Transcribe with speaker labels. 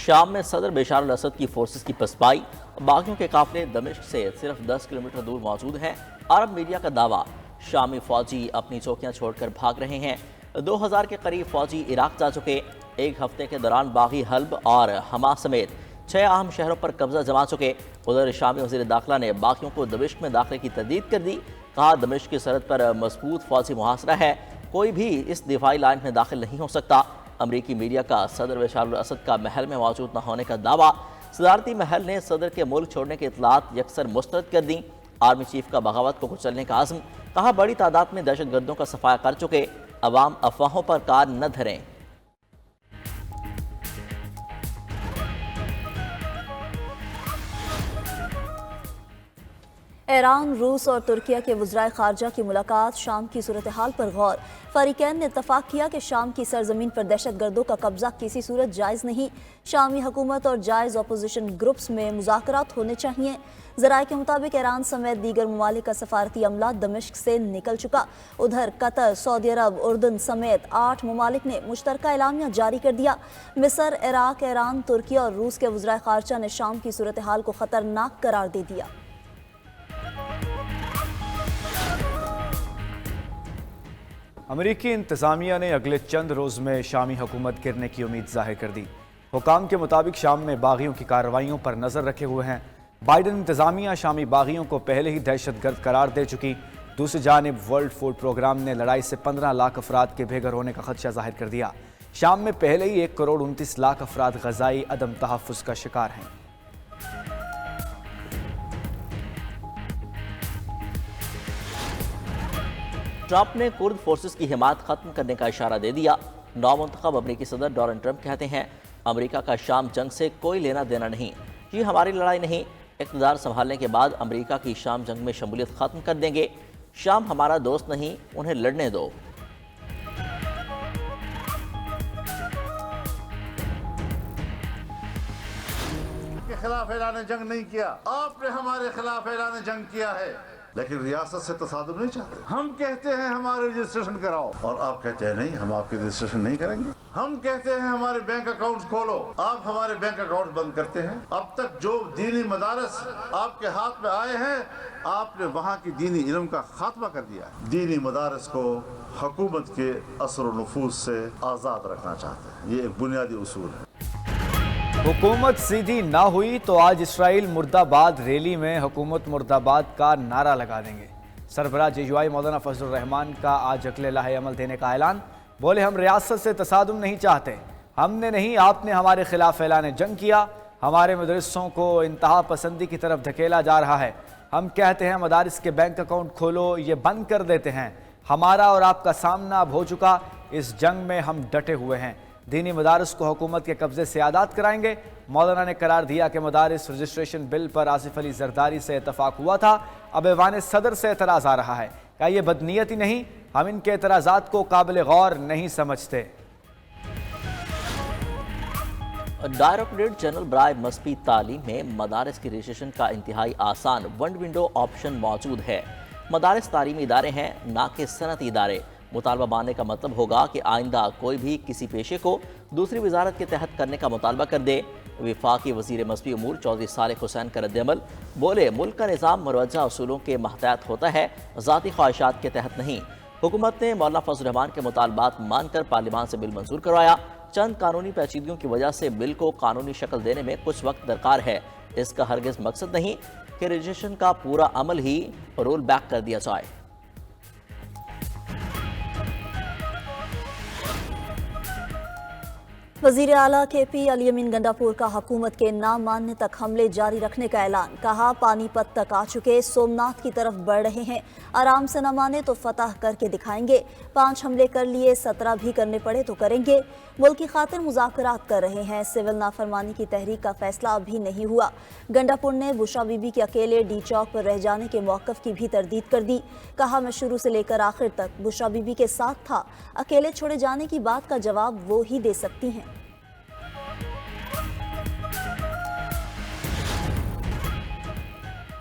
Speaker 1: شام میں صدر بشار الاسد کی فورسز کی پسپائی، باغیوں کے قافلے دمشق سے صرف 10 کلومیٹر دور موجود ہیں۔ عرب میڈیا کا دعویٰ، شامی فوجی اپنی چوکیاں چھوڑ کر بھاگ رہے ہیں۔ 2000 کے قریب فوجی عراق جا چکے۔ ایک ہفتے کے دوران باغی حلب اور حما سمیت 6 اہم شہروں پر قبضہ جما چکے۔ ادھر شامی وزیر داخلہ نے باغیوں کو دمشق میں داخلے کی تردید کر دی۔ کہا دمشق کی سرحد پر مضبوط فوجی محاصرہ ہے، کوئی بھی اس دفاعی لائن میں داخل نہیں ہو سکتا۔ امریکی میڈیا کا صدر بشار الاسد کا محل میں موجود نہ ہونے کا دعویٰ، صدارتی محل نے صدر کے ملک چھوڑنے کی اطلاعات یکسر مسترد کر دیں۔ آرمی چیف کا بغاوت کو کچلنے کا عزم، کہا بڑی تعداد میں دہشت گردوں کا صفایا کر چکے، عوام افواہوں پر کار نہ دھریں۔
Speaker 2: ایران، روس اور ترکیہ کے وزرائے خارجہ کی ملاقات، شام کی صورتحال پر غور۔ فریقین نے اتفاق کیا کہ شام کی سرزمین پر دہشت گردوں کا قبضہ کسی صورت جائز نہیں۔ شامی حکومت اور جائز اپوزیشن گروپس میں مذاکرات ہونے چاہیے۔ ذرائع کے مطابق ایران سمیت دیگر ممالک کا سفارتی عملہ دمشق سے نکل چکا۔ ادھر قطر، سعودی عرب، اردن سمیت 8 ممالک نے مشترکہ اعلامیہ جاری کر دیا۔ مصر، عراق، ایران، ترکیہ اور روس کے وزرائے خارجہ نے شام کی صورتحال کو خطرناک قرار دے دیا۔
Speaker 3: امریکی انتظامیہ نے اگلے چند روز میں شامی حکومت گرنے کی امید ظاہر کر دی۔ حکام کے مطابق شام میں باغیوں کی کارروائیوں پر نظر رکھے ہوئے ہیں۔ بائیڈن انتظامیہ شامی باغیوں کو پہلے ہی دہشت گرد قرار دے چکی۔ دوسری جانب ورلڈ فوڈ پروگرام نے لڑائی سے 15 لاکھ افراد کے بے گھر ہونے کا خدشہ ظاہر کر دیا۔ شام میں پہلے ہی 1 کروڑ 29 لاکھ افراد غذائی عدم تحفظ کا شکار ہیں۔
Speaker 1: ٹرمپ نے کرد فورسز کی حمایت ختم کرنے کا اشارہ دے دیا۔ نو منتخب امریکی صدر ڈونلڈ ٹرمپ کہتے ہیں امریکہ کا شام جنگ سے کوئی لینا دینا نہیں، یہ ہماری لڑائی نہیں، اقتدار سنبھالنے کے بعد امریکہ کی شام جنگ میں شمولیت ختم کر دیں گے۔ شام ہمارا دوست نہیں، انہیں لڑنے دو۔
Speaker 4: کے خلاف اعلان جنگ نہیں کیا، آپ نے ہمارے خلاف اعلان جنگ کیا ہے، لیکن ریاست سے تصادم نہیں چاہتے۔ ہم کہتے ہیں ہمارے رجسٹریشن کراؤ اور آپ کہتے ہیں نہیں، ہم آپ کی رجسٹریشن نہیں کریں گے۔ ہم کہتے ہیں ہمارے بینک اکاؤنٹس کھولو، آپ ہمارے بینک اکاؤنٹ بند کرتے ہیں۔ اب تک جو دینی مدارس آپ کے ہاتھ میں آئے ہیں، آپ نے وہاں کی دینی علم کا خاتمہ کر دیا ہے۔ دینی مدارس کو حکومت کے اثر و نفوذ سے آزاد رکھنا چاہتے ہیں، یہ ایک بنیادی اصول ہے۔
Speaker 3: حکومت سیدھی نہ ہوئی تو آج اسرائیل مرد آباد ریلی میں حکومت مرد آباد کا نعرہ لگا دیں گے۔ سربراہ JUI مولانا فضل الرحمان کا آج عقل لاہے عمل دینے کا اعلان۔ بولے ہم ریاست سے تصادم نہیں چاہتے، ہم نے نہیں، آپ نے ہمارے خلاف اعلان جنگ کیا، ہمارے مدرسوں کو انتہا پسندی کی طرف دھکیلا جا رہا ہے۔ ہم کہتے ہیں مدارس کے بینک اکاؤنٹ کھولو، یہ بند کر دیتے ہیں۔ ہمارا اور آپ کا سامنا اب ہو چکا، اس جنگ میں ہم ڈٹے ہوئے ہیں۔ دینی مدارس کو حکومت کے قبضے سے آزاد کرائیں گے۔ مولانا نے قرار دیا کہ مدارس رجسٹریشن بل پر آصف علی زرداری سے اتفاق ہوا تھا، اب ایوان صدر سے اعتراض آ رہا ہے۔ کیا یہ بدنیتی نہیں؟ ہم ان کے اعتراضات کو قابل غور نہیں سمجھتے۔
Speaker 1: ڈائریکٹوریٹ جنرل برائے مذہبی تعلیم میں مدارس کی رجسٹریشن کا انتہائی آسان ون ونڈو آپشن موجود ہے۔ مدارس تعلیمی ادارے ہیں، نہ کہ صنعتی ادارے۔ مطالبہ ماننے کا مطلب ہوگا کہ آئندہ کوئی بھی کسی پیشے کو دوسری وزارت کے تحت کرنے کا مطالبہ کر دے۔ وفاقی وزیر مذہبی امور چودھری صالح حسین کا رد عمل، بولے ملک کا نظام مروجہ اصولوں کے ماتحت ہوتا ہے، ذاتی خواہشات کے تحت نہیں۔ حکومت نے مولانا فضل الرحمان کے مطالبات مان کر پارلیمان سے بل منظور کروایا۔ چند قانونی پیچیدگیوں کی وجہ سے بل کو قانونی شکل دینے میں کچھ وقت درکار ہے۔ اس کا ہرگز مقصد نہیں کہ رجسٹریشن کا پورا عمل ہی رول بیک کر دیا جائے۔
Speaker 2: وزیر اعلیٰ KP الیمین گنڈاپور کا حکومت کے نہ ماننے تک حملے جاری رکھنے کا اعلان۔ کہا پانی پت تک آ چکے، سومناتھ کی طرف بڑھ رہے ہیں، آرام سے نہ مانے تو فتح کر کے دکھائیں گے۔ 5 حملے کر لیے، 17 بھی کرنے پڑے تو کریں گے۔ ملک کی خاطر مذاکرات کر رہے ہیں، سول نافرمانی کی تحریک کا فیصلہ ابھی نہیں ہوا۔ گنڈاپور نے بشرا بی بی کے اکیلے ڈی چوک پر رہ جانے کے موقف کی بھی تردید کر دی۔ کہا میں شروع سے لے کر آخر تک بشرا بی بی کے ساتھ تھا، اکیلے چھوڑے جانے کی بات کا جواب وہ ہی دے سکتی ہیں۔